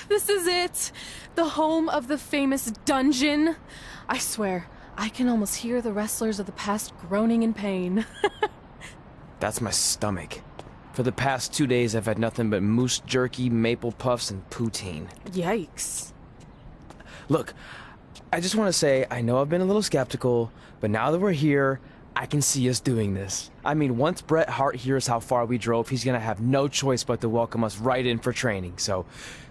This is it. The home of the famous dungeon. I swear, I can almost hear the wrestlers of the past groaning in pain. That's my stomach. For the past 2 days, I've had nothing but moose jerky, maple puffs, and poutine. Yikes. Look, I just want to say, I know I've been a little skeptical, but now that we're here, I can see us doing this. I mean, once Bret Hart hears how far we drove, he's gonna have no choice but to welcome us right in for training. So,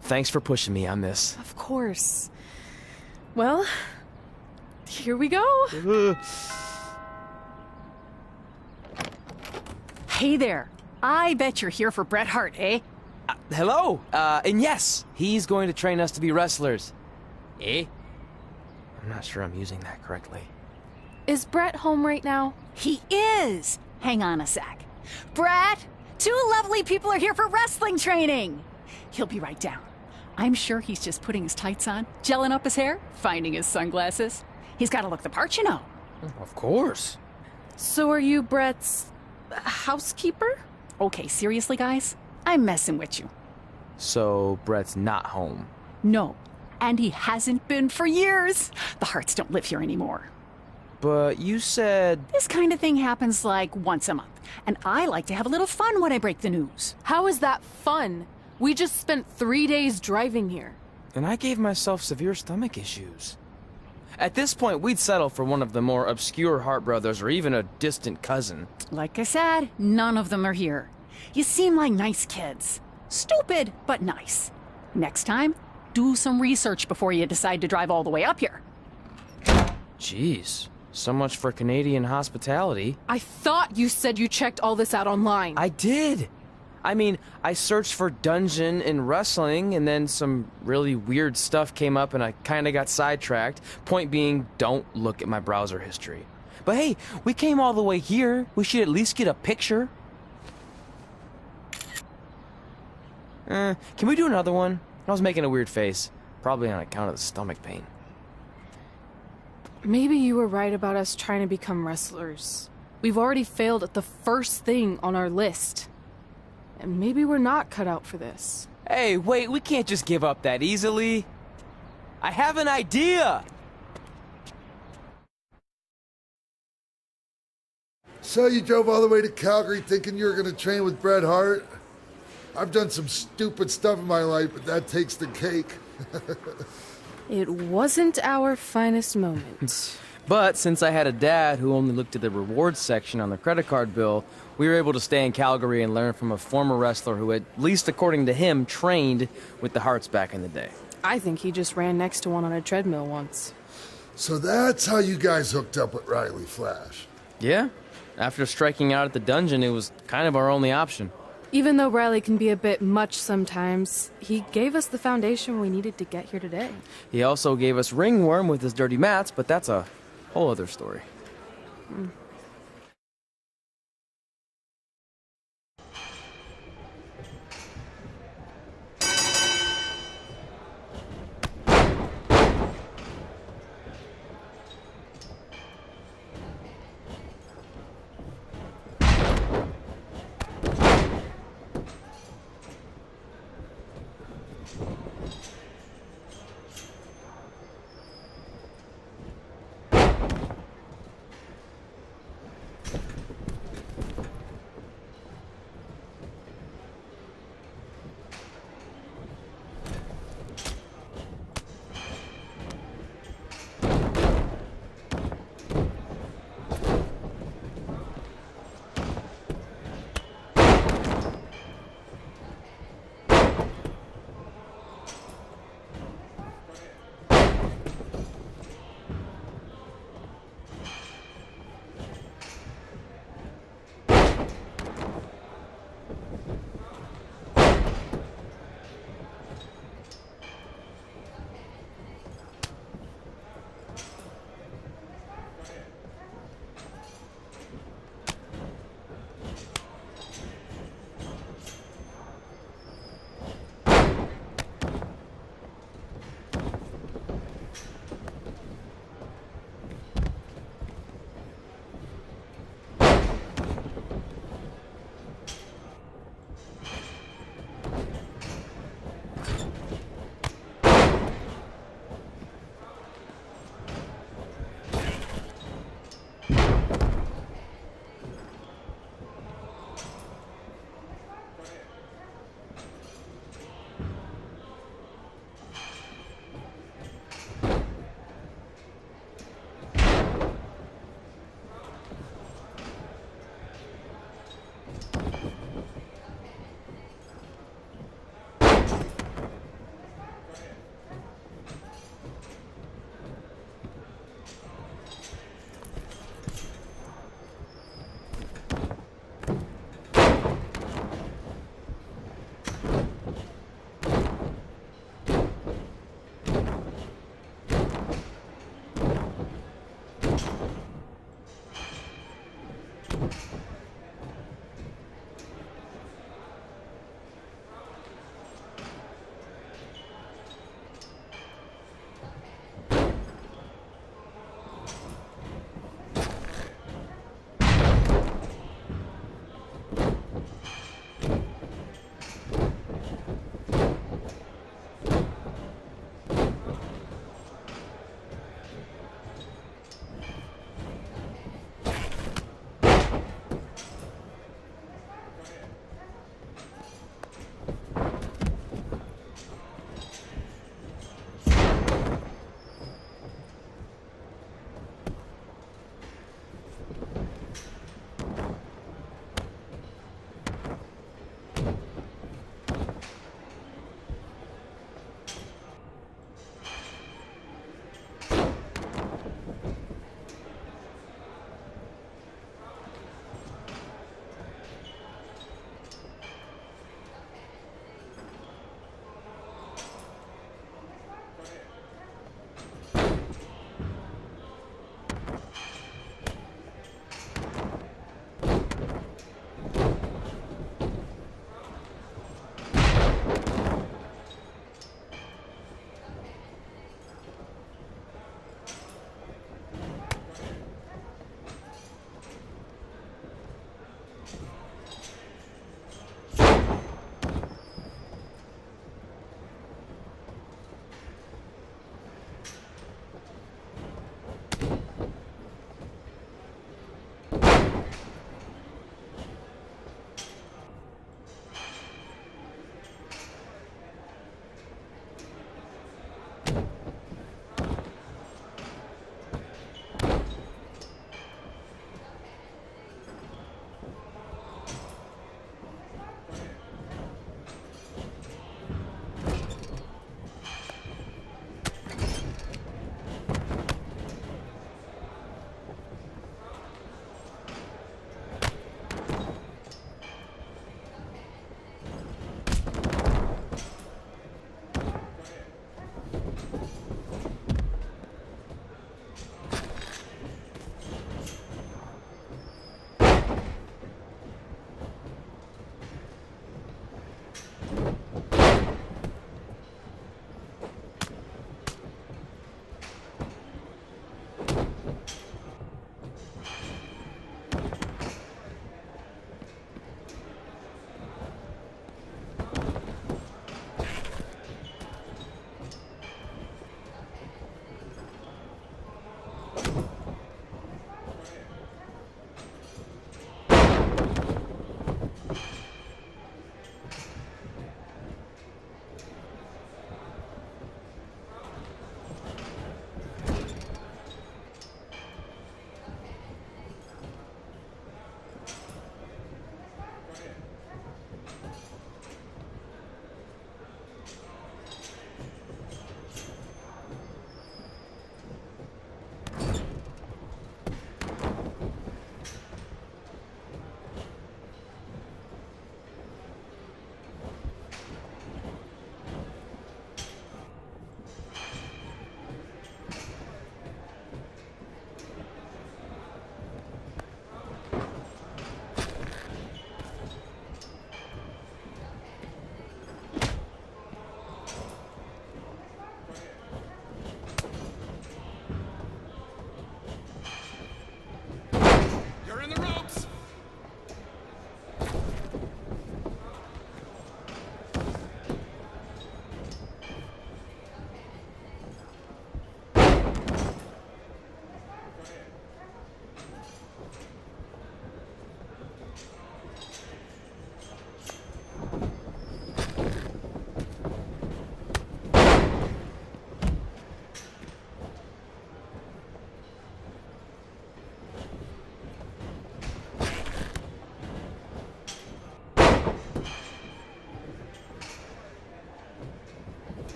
thanks for pushing me on this. Of course. Well, here we go. Hey there. I bet you're here for Bret Hart, eh? Hello, and yes, he's going to train us to be wrestlers. Eh? I'm not sure I'm using that correctly. Is Bret home right now? He is! Hang on a sec. Bret, 2 lovely people are here for wrestling training. He'll be right down. I'm sure he's just putting his tights on, gelling up his hair, finding his sunglasses. He's got to look the part, you know. Of course. So are you Bret's housekeeper? Okay, seriously, guys? I'm messing with you. So, Bret's not home. No, and he hasn't been for years. The Harts don't live here anymore. But you said... This kind of thing happens like once a month, and I like to have a little fun when I break the news. How is that fun? We just spent 3 days driving here. And I gave myself severe stomach issues. At this point, we'd settle for one of the more obscure Hart brothers or even a distant cousin. Like I said, none of them are here. You seem like nice kids. Stupid, but nice. Next time, do some research before you decide to drive all the way up here. Jeez. So much for Canadian hospitality. I thought you said you checked all this out online. I did. I mean, I searched for dungeon in wrestling, and then some really weird stuff came up, and I kind of got sidetracked. Point being, don't look at my browser history. But hey, we came all the way here. We should at least get a picture. Can we do another one? I was making a weird face. Probably on account of the stomach pain. Maybe you were right about us trying to become wrestlers. We've already failed at the first thing on our list. And maybe we're not cut out for this. Hey, wait, we can't just give up that easily. I have an idea! So you drove all the way to Calgary thinking you were going to train with Bret Hart? I've done some stupid stuff in my life, but that takes the cake. It wasn't our finest moment. But since I had a dad who only looked at the rewards section on the credit card bill, we were able to stay in Calgary and learn from a former wrestler who, at least according to him, trained with the Harts back in the day. I think he just ran next to one on a treadmill once. So that's how you guys hooked up with Riley Flash. Yeah. After striking out at the dungeon, it was kind of our only option. Even though Riley can be a bit much sometimes, he gave us the foundation we needed to get here today. He also gave us Ringworm with his dirty mats, but that's a whole other story.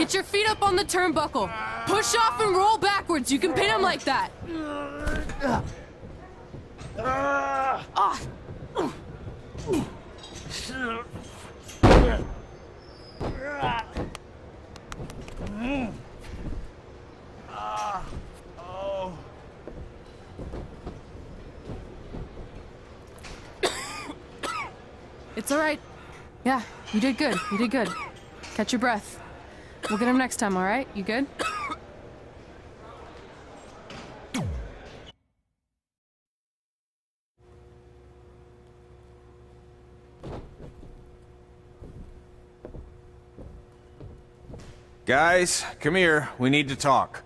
Get your feet up on the turnbuckle. Push off and roll backwards. You can pin him like that. Ah. Oh. It's all right. Yeah, you did good. You did good. Catch your breath. We'll get him next time, all right? You good? Guys, come here. We need to talk.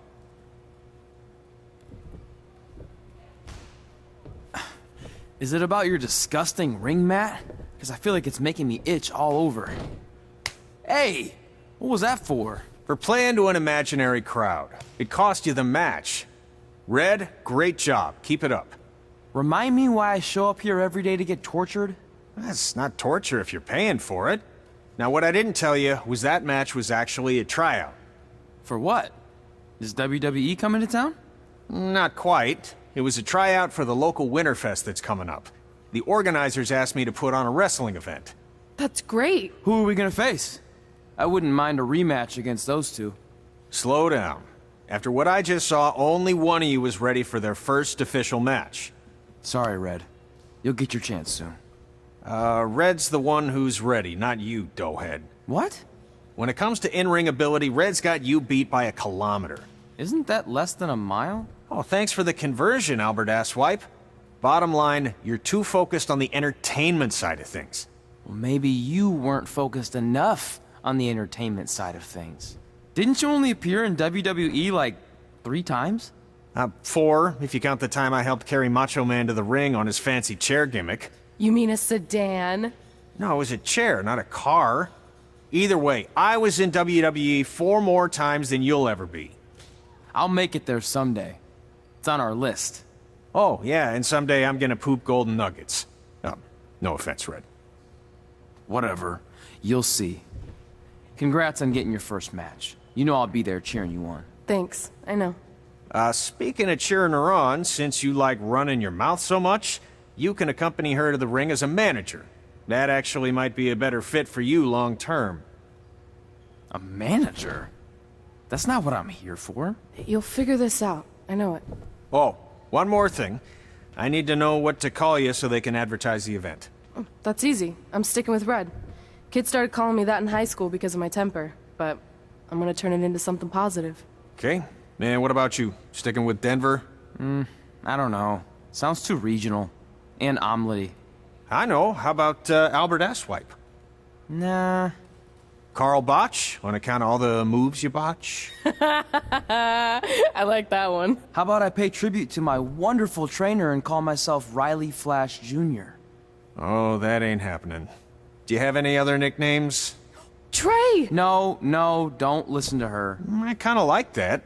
Is it about your disgusting ring mat? Because I feel like it's making me itch all over. Hey! What was that for? For playing to an imaginary crowd. It cost you the match. Red, great job. Keep it up. Remind me why I show up here every day to get tortured? That's not torture if you're paying for it. Now, what I didn't tell you was that match was actually a tryout. For what? Is WWE coming to town? Not quite. It was a tryout for the local Winterfest that's coming up. The organizers asked me to put on a wrestling event. That's great. Who are we gonna face? I wouldn't mind a rematch against those two. Slow down. After what I just saw, only one of you was ready for their first official match. Sorry, Red. You'll get your chance soon. Red's the one who's ready, not you, doughhead. What? When it comes to in-ring ability, Red's got you beat by a kilometer. Isn't that less than a mile? Oh, thanks for the conversion, Albert Asswipe. Bottom line, you're too focused on the entertainment side of things. Well, maybe you weren't focused enough on the entertainment side of things. Didn't you only appear in WWE like 3 times? 4, if you count the time I helped carry Macho Man to the ring on his fancy chair gimmick. You mean a sedan? No, it was a chair, not a car. Either way, I was in WWE 4 more times than you'll ever be. I'll make it there someday. It's on our list. Oh, yeah, and someday I'm gonna poop golden nuggets. No offense, Red. Whatever. You'll see. Congrats on getting your first match. You know I'll be there cheering you on. Thanks. I know. Speaking of cheering her on, since you like running your mouth so much, you can accompany her to the ring as a manager. That actually might be a better fit for you long term. A manager? That's not what I'm here for. You'll figure this out. I know it. Oh, one more thing. I need to know what to call you so they can advertise the event. That's easy. I'm sticking with Red. Kids started calling me that in high school because of my temper, but I'm gonna turn it into something positive. Okay. Man, what about you? Sticking with Denver? I don't know. Sounds too regional. And omelette-y. I know. How about Albert Asswipe? Nah. Carl Botch, on account of all the moves you botch? I like that one. How about I pay tribute to my wonderful trainer and call myself Riley Flash Jr.? Oh, that ain't happening. Do you have any other nicknames? Trey! No, don't listen to her. I kind of like that.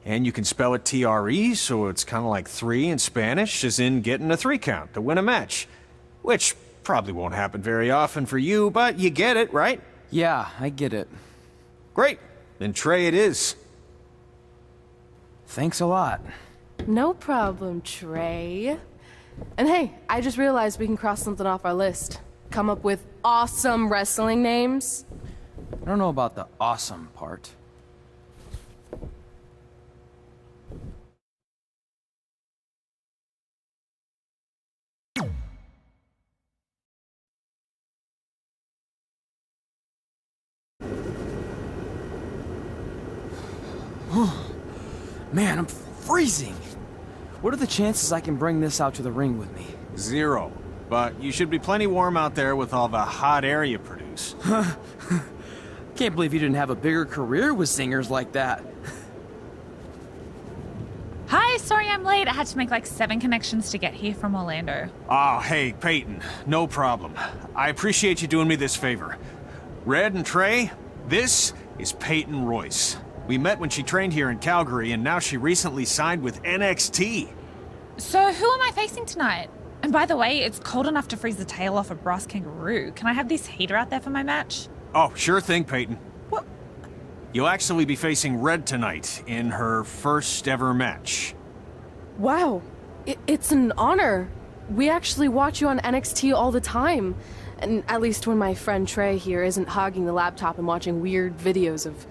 And you can spell it T-R-E, so it's kind of like 3 in Spanish, as in getting a 3 count to win a match. Which probably won't happen very often for you, but you get it, right? Yeah, I get it. Great. Then Trey it is. Thanks a lot. No problem, Trey. And hey, I just realized we can cross something off our list. Come up with awesome wrestling names. I don't know about the awesome part. Man, I'm freezing. What are the chances I can bring this out to the ring with me? 0. But you should be plenty warm out there with all the hot air you produce. Can't believe you didn't have a bigger career with singers like that. Hi, sorry I'm late. I had to make like 7 connections to get here from Orlando. Oh, hey, Peyton. No problem. I appreciate you doing me this favor. Red and Trey, this is Peyton Royce. We met when she trained here in Calgary, and now she recently signed with NXT. So who am I facing tonight? And by the way, it's cold enough to freeze the tail off a brass kangaroo. Can I have this heater out there for my match? Oh, sure thing, Peyton. You'll actually be facing Red tonight in her first ever match. Wow, it's an honor. We actually watch you on NXT all the time. And at least when my friend Trey here isn't hogging the laptop and watching weird videos of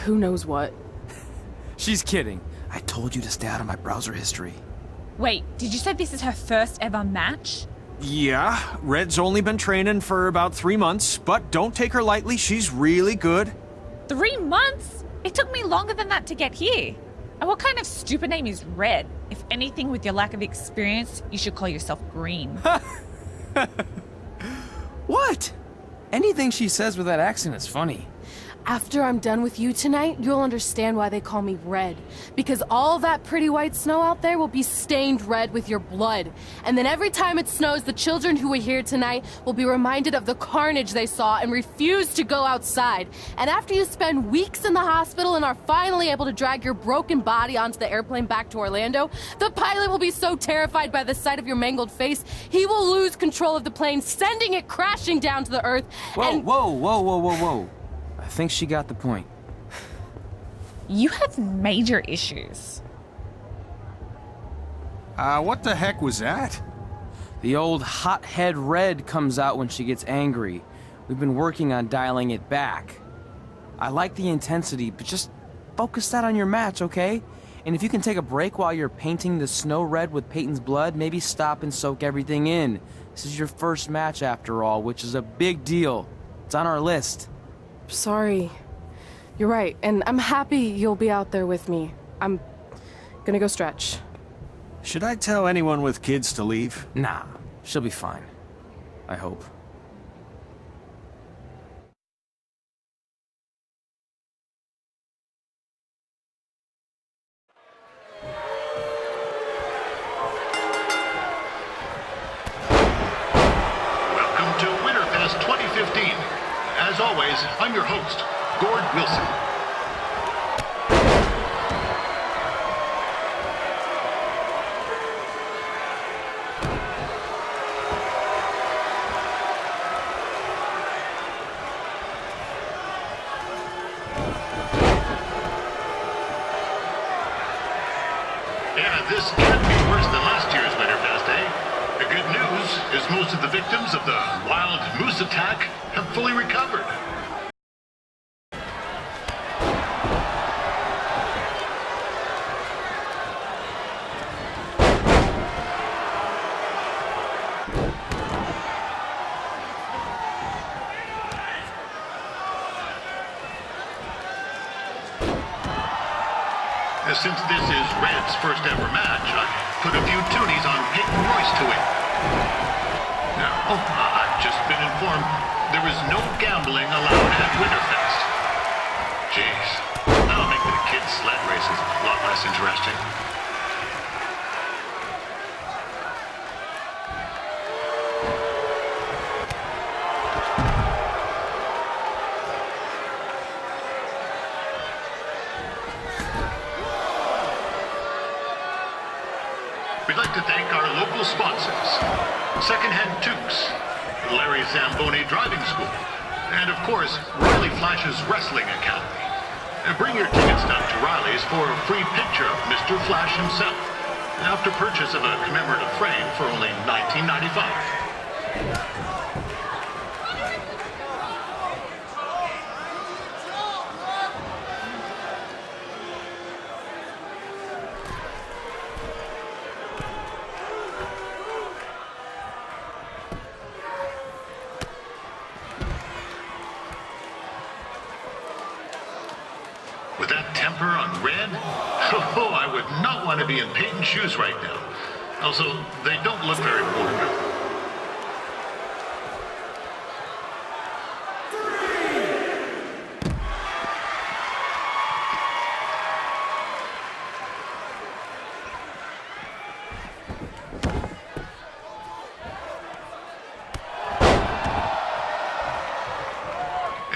who knows what. She's kidding. I told you to stay out of my browser history. Wait, did you say this is her first ever match? Yeah, Red's only been training for about 3 months, but don't take her lightly, she's really good. 3 months? It took me longer than that to get here. And what kind of stupid name is Red? If anything, with your lack of experience, you should call yourself Green. What? Anything she says with that accent is funny. After I'm done with you tonight, you'll understand why they call me Red. Because all that pretty white snow out there will be stained red with your blood. And then every time it snows, the children who were here tonight will be reminded of the carnage they saw and refuse to go outside. And after you spend weeks in the hospital and are finally able to drag your broken body onto the airplane back to Orlando, the pilot will be so terrified by the sight of your mangled face, he will lose control of the plane, sending it crashing down to the earth. Whoa. I think she got the point. You have major issues. What the heck was that? The old hothead Red comes out when she gets angry. We've been working on dialing it back. I like the intensity, but just focus that on your match, okay? And if you can take a break while you're painting the snow red with Peyton's blood, maybe stop and soak everything in. This is your first match after all, which is a big deal. It's on our list. Sorry. You're right, and I'm happy you'll be out there with me. I'm gonna go stretch. Should I tell anyone with kids to leave? Nah, she'll be fine. I hope. Welcome to Winterfest 2015. As always, I'm your host, Gord Wilson. Yeah, this can't be worse than last year's Winterfest, eh? The good news is most of the victims of the wild moose attack have fully recovered. Since this is Red's first ever match, I put a few toonies on Peyton Royce to win. Now, I've just been informed there is no gambling allowed at Winterfest. Jeez, that'll make the kids' sled races a lot less interesting. We'd like to thank our local sponsors, Secondhand Toques, Larry Zamboni Driving School, and of course, Riley Flash's Wrestling Academy. And bring your tickets down to Riley's for a free picture of Mr. Flash himself, after purchase of a commemorative frame for only $19.95. With that temper on Red, oh, I would not want to be in Peyton's shoes right now. Also, they don't look very warm.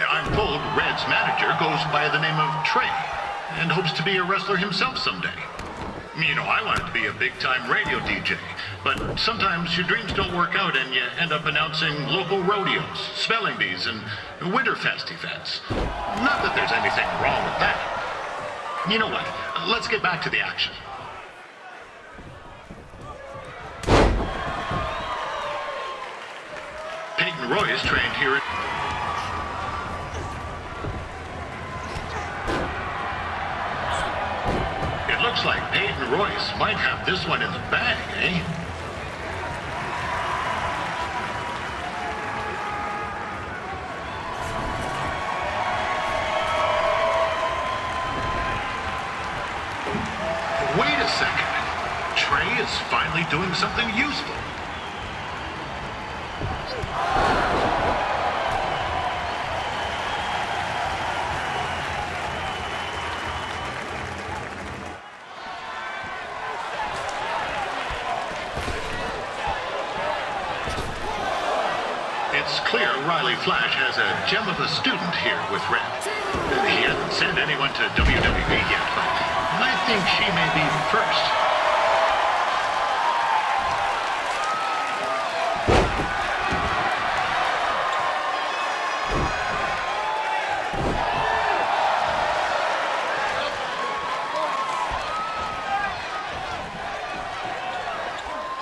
I'm told Red's manager goes by the name of Trey and hopes to be a wrestler himself someday. You know, I wanted to be a big-time radio DJ, but sometimes your dreams don't work out and you end up announcing local rodeos, spelling bees, and Winterfest events. Not that there's anything wrong with that. You know what? Let's get back to the action. Peyton Royce trained here at... It looks like Peyton Royce might have this one in the bag, eh? Wait a second. Trey is finally doing something useful. It's clear Riley Flash has a gem of a student here with Red. He hasn't sent anyone to WWE yet, but I think she may be the first.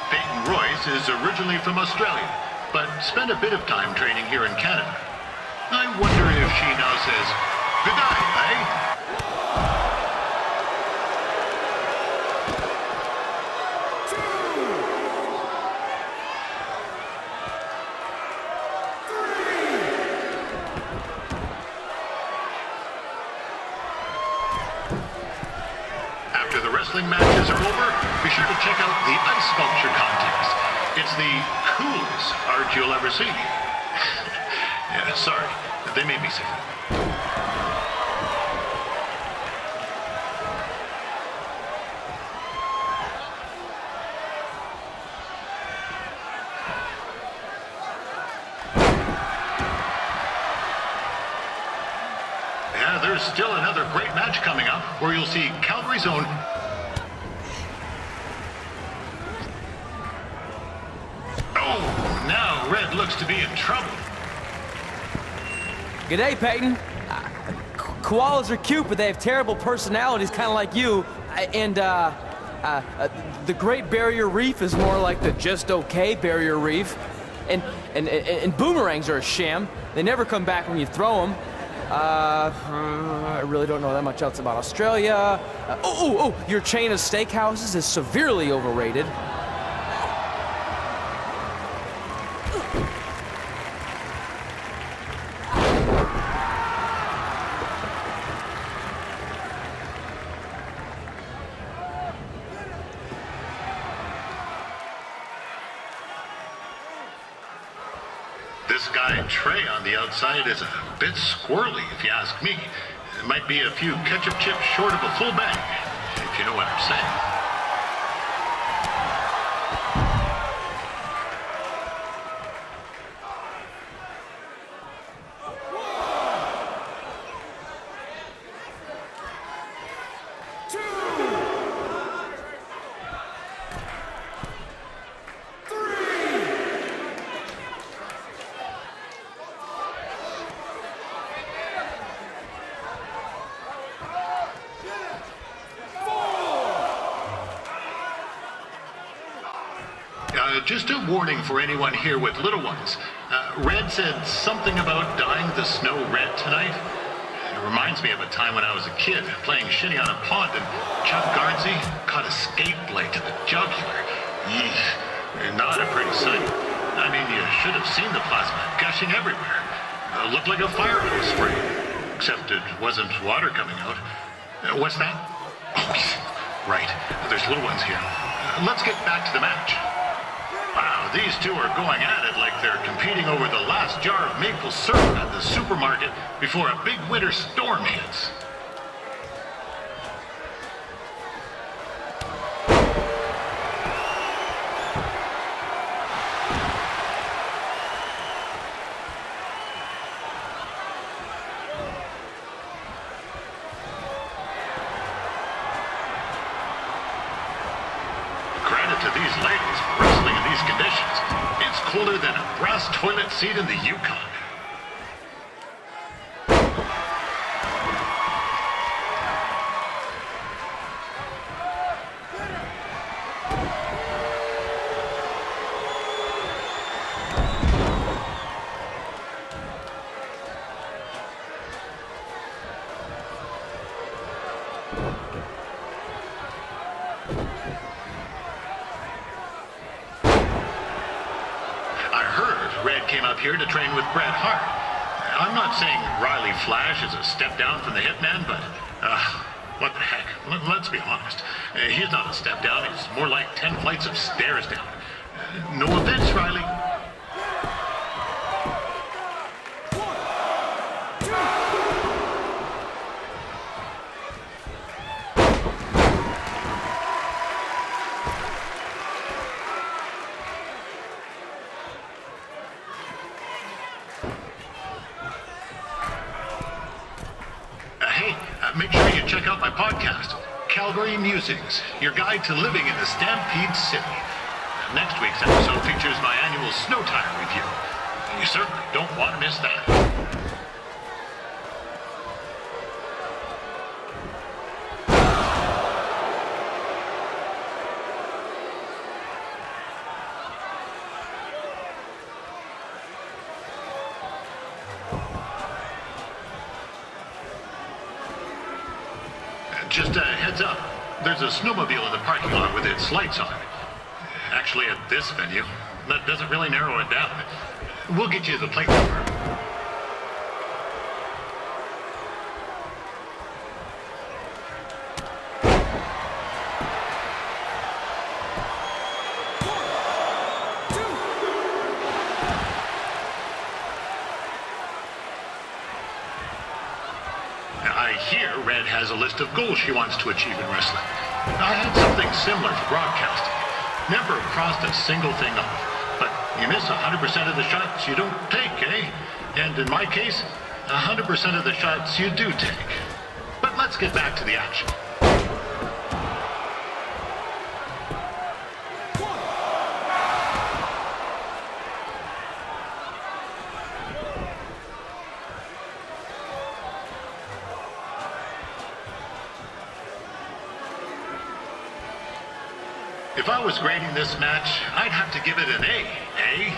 Peyton Royce is originally from Australia, but spent a bit of time training here in Canada. I wonder if she now says, "Good night, eh?" After the wrestling matches are over, be sure to check out the ice sculpture contest. It's the coolest art you'll ever see. Yeah, sorry. They made me say that. Yeah, there's still another great match coming up where you'll see Calgary's own... Oh, now Red looks to be in trouble. G'day, Peyton. Koalas are cute, but they have terrible personalities, kind of like you. And the Great Barrier Reef is more like the just okay Barrier Reef. And boomerangs are a sham. They never come back when you throw them. I really don't know that much else about Australia. Your chain of steakhouses is severely overrated. This guy Trey on the outside is a bit squirrely, if you ask me. It might be a few ketchup chips short of a full bag, if you know what I'm saying. Just a warning for anyone here with little ones. Red said something about dyeing the snow red tonight. It reminds me of a time when I was a kid playing shinny on a pond and Chuck Garnsey caught a skate blade to the jugular. Eesh, not a pretty sight. I mean, you should have seen the plasma gushing everywhere. Looked like a fire hose spray, except it wasn't water coming out. What's that? Oh, right. There's little ones here. Let's get back to the match. Wow, these two are going at it like they're competing over the last jar of maple syrup at the supermarket before a big winter storm hits. Credit to these ladies for wrestling in these conditions. It's colder than a brass toilet seat in the Yukon. I heard Red came up here to train with Bret Hart. I'm not saying Riley Flash is a step down from the Hitman, but, what the heck? Let's be honest. He's not a step down, he's more like 10 flights of stairs down. No offense, Riley. Make sure you check out my podcast, Calgary Musings, your guide to living in the Stampede City. Next week's episode features my annual snow tire review. You certainly don't want to miss that. Just a heads up, there's a snowmobile in the parking lot with its lights on. Actually, at this venue, that doesn't really narrow it down. We'll get you the plate number. I hear Red has a list of goals she wants to achieve in wrestling. I had something similar for broadcasting. Never crossed a single thing off. But you miss 100% of the shots you don't take, eh? And in my case, 100% of the shots you do take. But let's get back to the action. If I was grading this match, I'd have to give it an A, eh?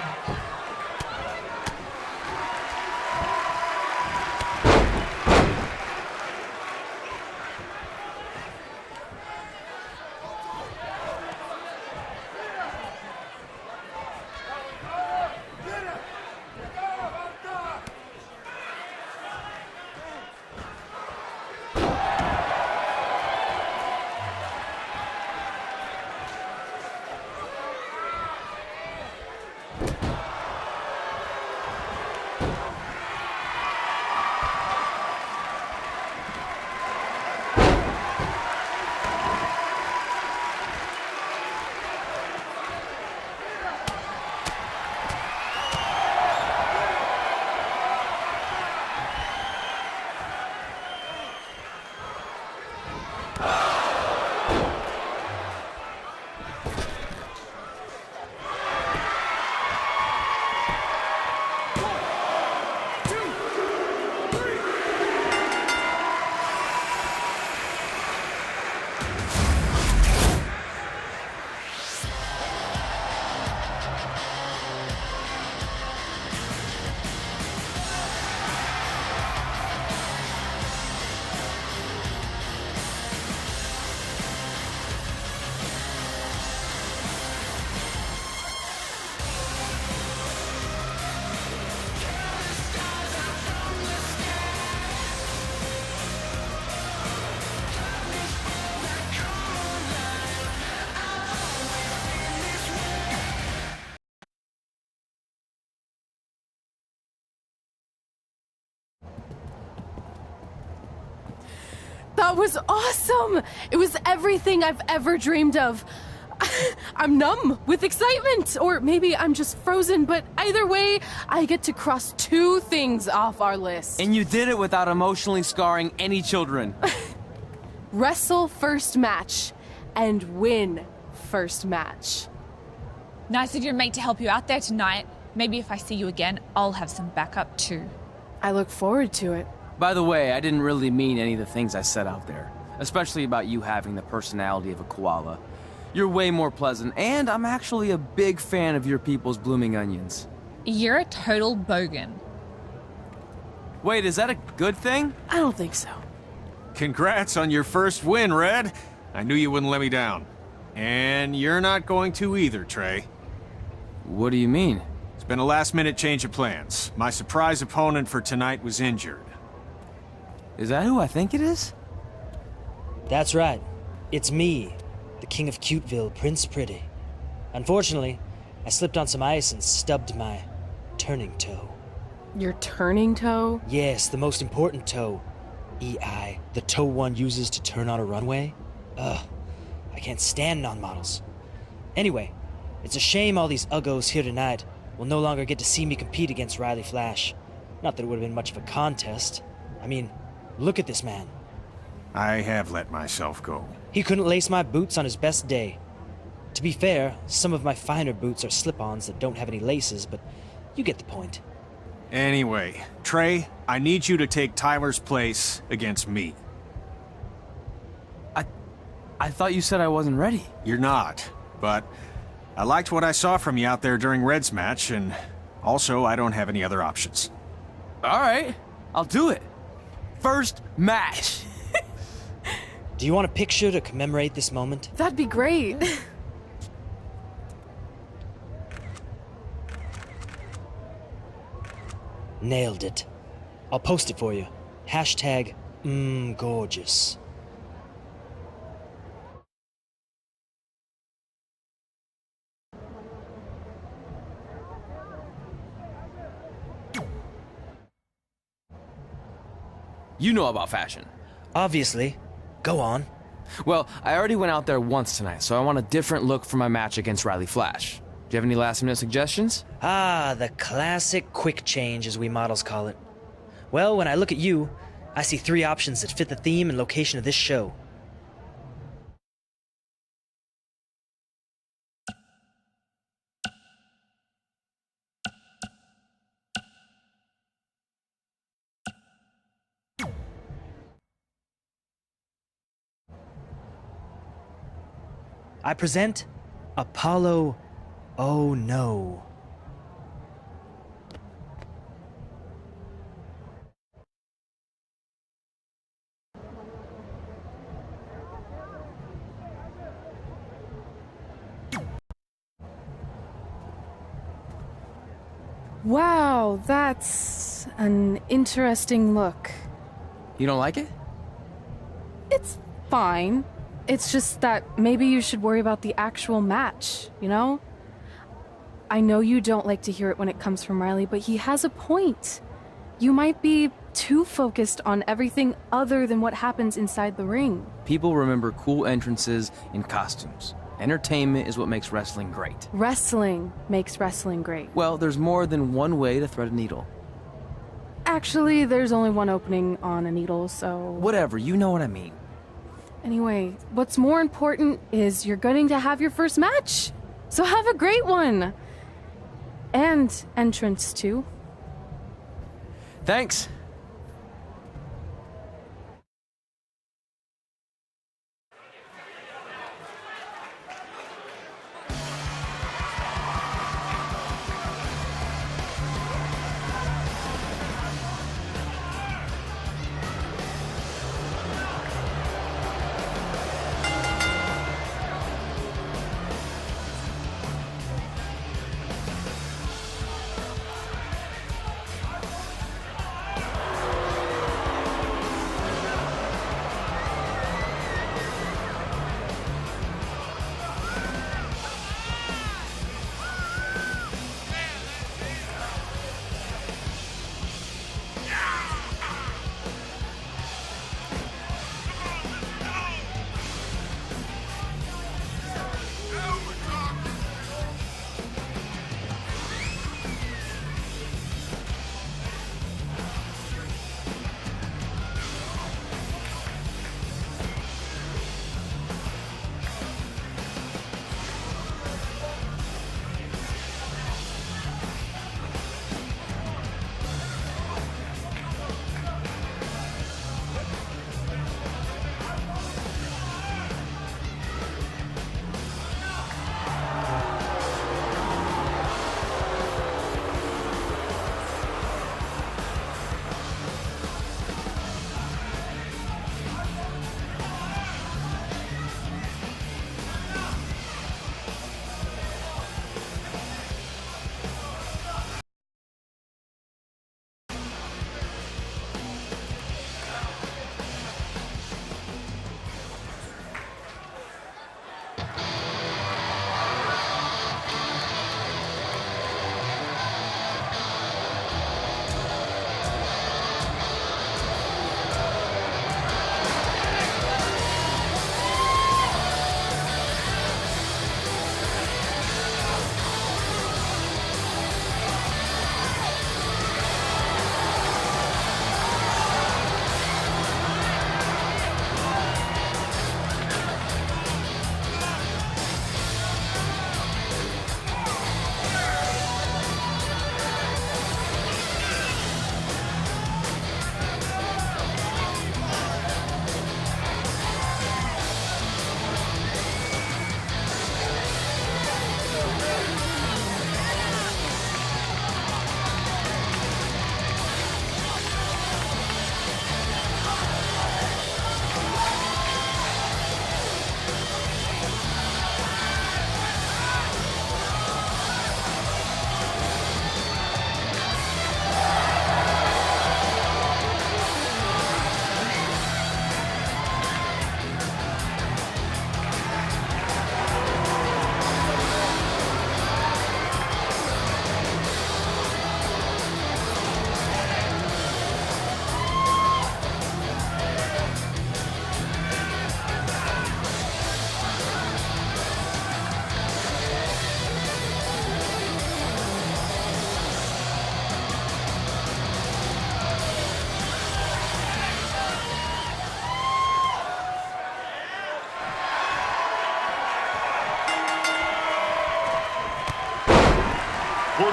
That was awesome! It was everything I've ever dreamed of. I'm numb with excitement, or maybe I'm just frozen, but either way, I get to cross 2 things off our list. And you did it without emotionally scarring any children. Wrestle first match, and win first match. Nice of your mate to help you out there tonight. Maybe if I see you again, I'll have some backup too. I look forward to it. By the way, I didn't really mean any of the things I said out there. Especially about you having the personality of a koala. You're way more pleasant, and I'm actually a big fan of your people's blooming onions. You're a total bogan. Wait, is that a good thing? I don't think so. Congrats on your first win, Red. I knew you wouldn't let me down. And you're not going to either, Trey. What do you mean? It's been a last-minute change of plans. My surprise opponent for tonight was injured. Is that who I think it is? That's right. It's me, the King of Cuteville, Prince Pretty. Unfortunately, I slipped on some ice and stubbed my turning toe. Your turning toe? Yes, the most important toe. EI, the toe one uses to turn on a runway. Ugh, I can't stand non-models. Anyway, it's a shame all these uggos here tonight will no longer get to see me compete against Riley Flash. Not that it would have been much of a contest. I mean, look at this man. I have let myself go. He couldn't lace my boots on his best day. To be fair, some of my finer boots are slip-ons that don't have any laces, but you get the point. Anyway, Trey, I need you to take Tyler's place against me. I thought you said I wasn't ready. You're not, but I liked what I saw from you out there during Red's match, and also I don't have any other options. All right, I'll do it. First match. Do you want a picture to commemorate this moment? That'd be great. Nailed it. I'll post it for you. Hashtag gorgeous. You know about fashion. Obviously. Go on. Well, I already went out there once tonight, so I want a different look for my match against Riley Flash. Do you have any last-minute suggestions? Ah, the classic quick change, as we models call it. Well, when I look at you, I see 3 options that fit the theme and location of this show. I present Apollo Oh No. Wow, that's an interesting look. You don't like it? It's fine. It's just that maybe you should worry about the actual match, you know? I know you don't like to hear it when it comes from Riley, but he has a point. You might be too focused on everything other than what happens inside the ring. People remember cool entrances and costumes. Entertainment is what makes wrestling great. Wrestling makes wrestling great. Well, there's more than one way to thread a needle. Actually, there's only one opening on a needle, so... Whatever, you know what I mean. Anyway, what's more important is you're going to have your first match. So have a great one. And entrance, too. Thanks.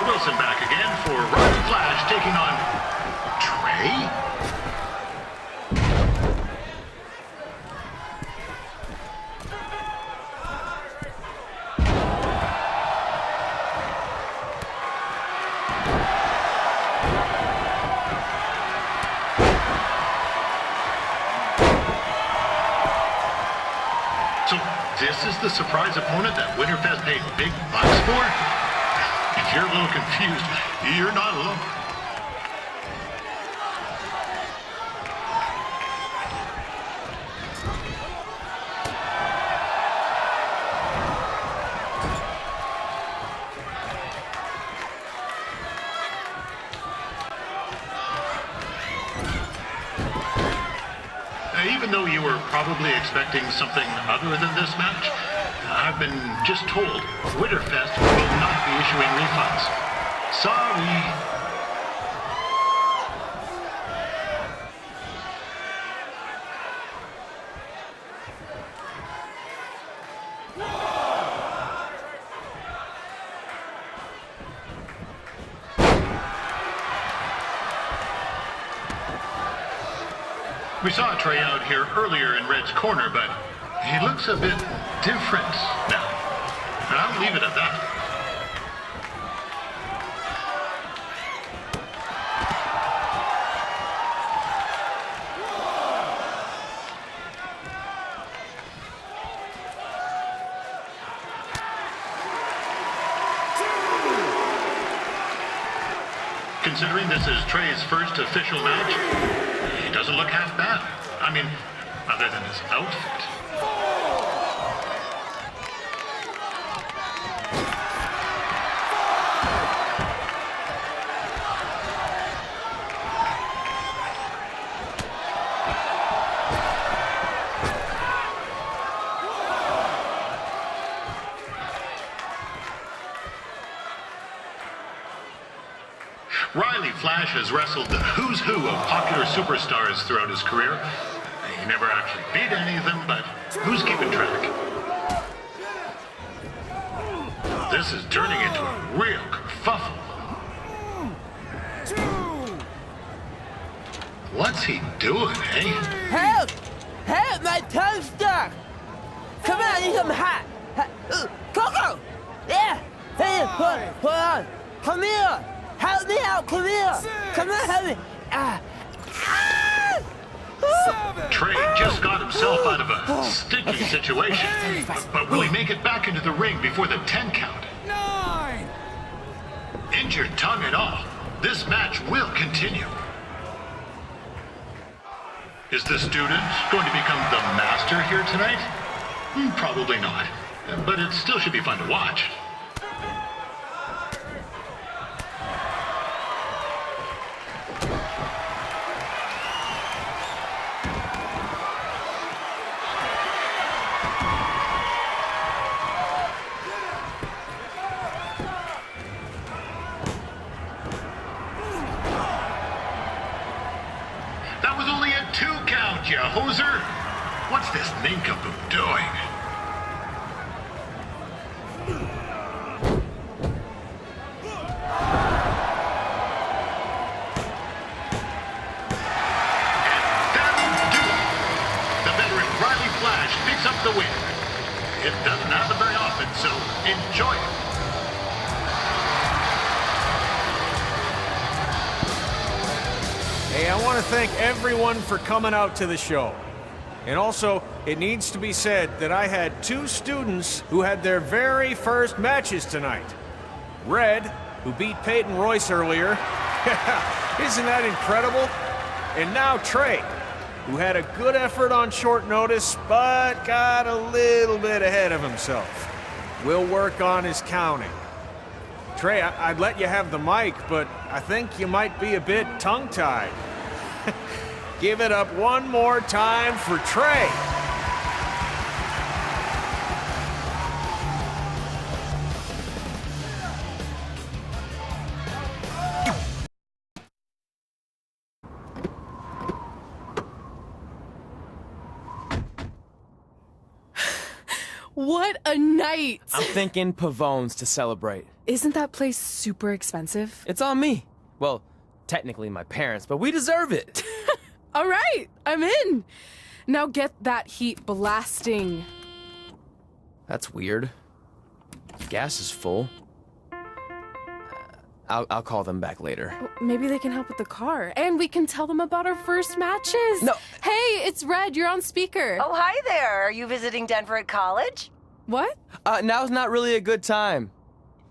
Wilson back again for Riley Flash taking on Trey? So this is the surprise opponent that Winterfest paid big bucks for? If you're a little confused, you're not alone. Even though you were probably expecting something other than this match, I've been just told Winterfest will not be issuing refunds. Sorry. We saw Trey out here earlier in Red's corner, but he looks a bit different now. And I'll leave it at that. Considering this is Trey's first official match, he doesn't look half bad. I mean, other than his outfit. Riley Flash has wrestled the who's who of popular superstars throughout his career. He never actually beat any of them, but who's keeping track? This is turning into a real kerfuffle. What's he doing, eh? Help! Help! My tongue's stuck! Come on, I need some hot! Coco! Yeah! Hey, hold on! Come here! Help me out! Come here! Come on, help me! Trey just got himself out of a sticky situation. But will he make it back into the ring before the 10 count? 9! Injured tongue and all, this match will continue. Is the student going to become the master here tonight? Probably not. But it still should be fun to watch. That was only a 2 count, you hoser! What's this nincompoop doing? Picks up the win. It doesn't happen very often, so enjoy it. Hey, I want to thank everyone for coming out to the show. And also, it needs to be said that I had 2 students who had their very first matches tonight. Red, who beat Peyton Royce earlier. Isn't that incredible? And now Trey, who had a good effort on short notice, but got a little bit ahead of himself. We'll work on his counting. Trey, I'd let you have the mic, but I think you might be a bit tongue-tied. Give it up one more time for Trey. What a night! I'm thinking Pavone's to celebrate. Isn't that place super expensive? It's on me. Well, technically my parents, but we deserve it. All right, I'm in. Now get that heat blasting. That's weird. Gas is full. I'll call them back later. Maybe they can help with the car. And we can tell them about our first matches. No. Hey, it's Red. You're on speaker. Oh, hi there. Are you visiting Denver at college? What? Now's not really a good time.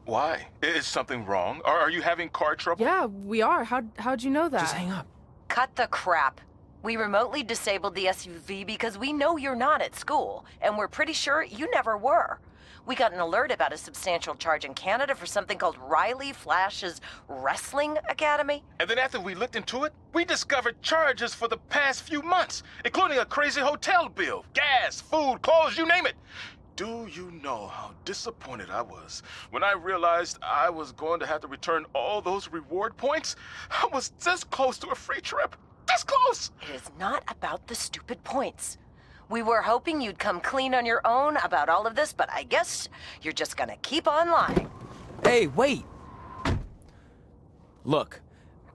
Why? Is something wrong? Are you having car trouble? Yeah, we are. How'd you know that? Just hang up. Cut the crap. We remotely disabled the SUV because we know you're not at school, and we're pretty sure you never were. We got an alert about a substantial charge in Canada for something called Riley Flash's Wrestling Academy. And then after we looked into it, we discovered charges for the past few months, including a crazy hotel bill, gas, food, clothes, you name it. Do you know how disappointed I was when I realized I was going to have to return all those reward points? I was this close to a free trip. This close! It is not about the stupid points. We were hoping you'd come clean on your own about all of this, but I guess you're just gonna keep on lying. Hey, wait! Look,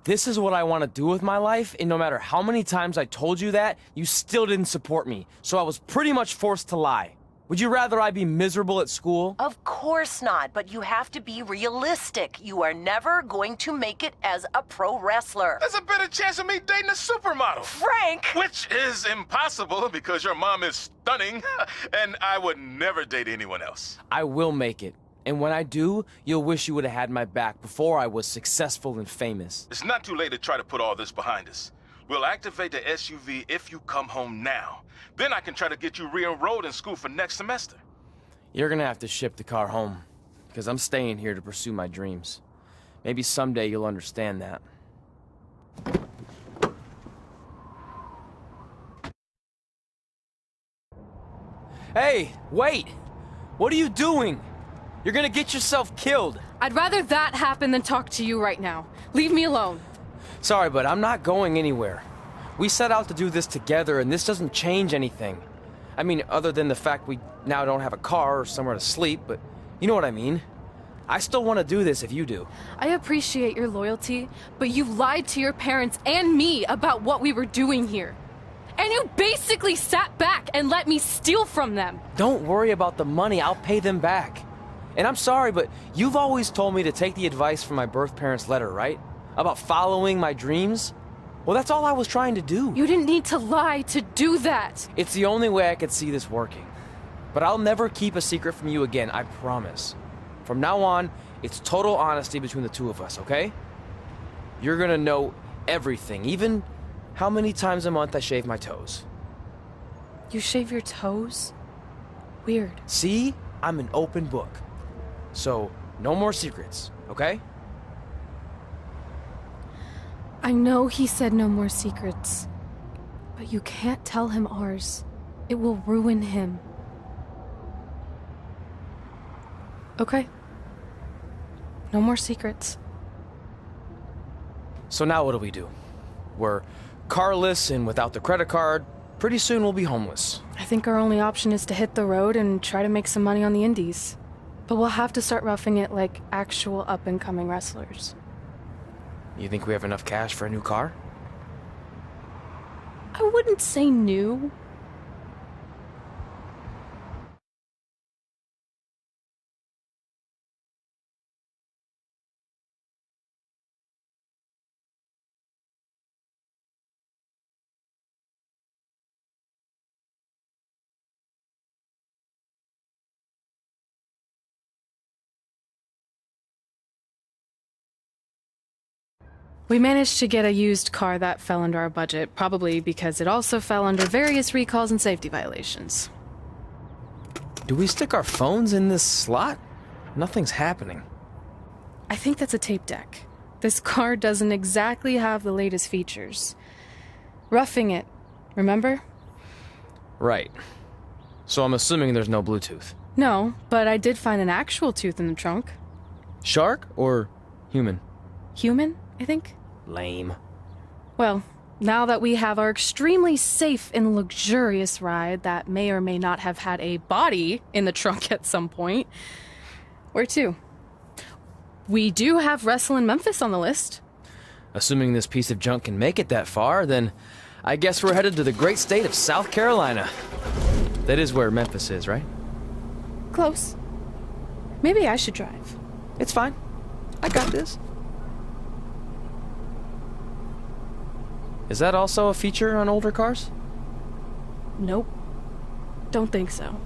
this is what I want to do with my life, and no matter how many times I told you that, you still didn't support me, so I was pretty much forced to lie. Would you rather I be miserable at school? Of course not, but you have to be realistic. You are never going to make it as a pro wrestler. There's a better chance of me dating a supermodel. Frank! Which is impossible because your mom is stunning, and I would never date anyone else. I will make it. And when I do, you'll wish you would have had my back before I was successful and famous. It's not too late to try to put all this behind us. We'll activate the SUV if you come home now. Then I can try to get you re-enrolled in school for next semester. You're gonna have to ship the car home, because I'm staying here to pursue my dreams. Maybe someday you'll understand that. Hey, wait! What are you doing? You're gonna get yourself killed. I'd rather that happen than talk to you right now. Leave me alone. Sorry, but I'm not going anywhere. We set out to do this together, and this doesn't change anything. I mean, other than the fact we now don't have a car or somewhere to sleep, but you know what I mean. I still want to do this if you do. I appreciate your loyalty, but you lied to your parents and me about what we were doing here. And you basically sat back and let me steal from them. Don't worry about the money, I'll pay them back. And I'm sorry, but you've always told me to take the advice from my birth parents' letter, right? About following my dreams? Well, that's all I was trying to do. You didn't need to lie to do that. It's the only way I could see this working. But I'll never keep a secret from you again, I promise. From now on, it's total honesty between the two of us, okay? You're gonna know everything, even how many times a month I shave my toes. You shave your toes? Weird. See? I'm an open book. So, no more secrets, okay? I know he said no more secrets, but you can't tell him ours. It will ruin him. Okay. No more secrets. So now what do? We're carless and without the credit card. Pretty soon we'll be homeless. I think our only option is to hit the road and try to make some money on the indies. But we'll have to start roughing it like actual up-and-coming wrestlers. You think we have enough cash for a new car? I wouldn't say new. We managed to get a used car that fell under our budget, probably because it also fell under various recalls and safety violations. Do we stick our phones in this slot? Nothing's happening. I think that's a tape deck. This car doesn't exactly have the latest features. Roughing it, remember? Right. So I'm assuming there's no Bluetooth. No, but I did find an actual tooth in the trunk. Shark or human? Human, I think. Lame. Well, now that we have our extremely safe and luxurious ride that may or may not have had a body in the trunk at some point, where to? We do have Wrestle in Memphis on the list. Assuming this piece of junk can make it that far, then I guess we're headed to the great state of South Carolina. That is where Memphis is, right? Close. Maybe I should drive. It's fine. I got this. Is that also a feature on older cars? Nope. Don't think so.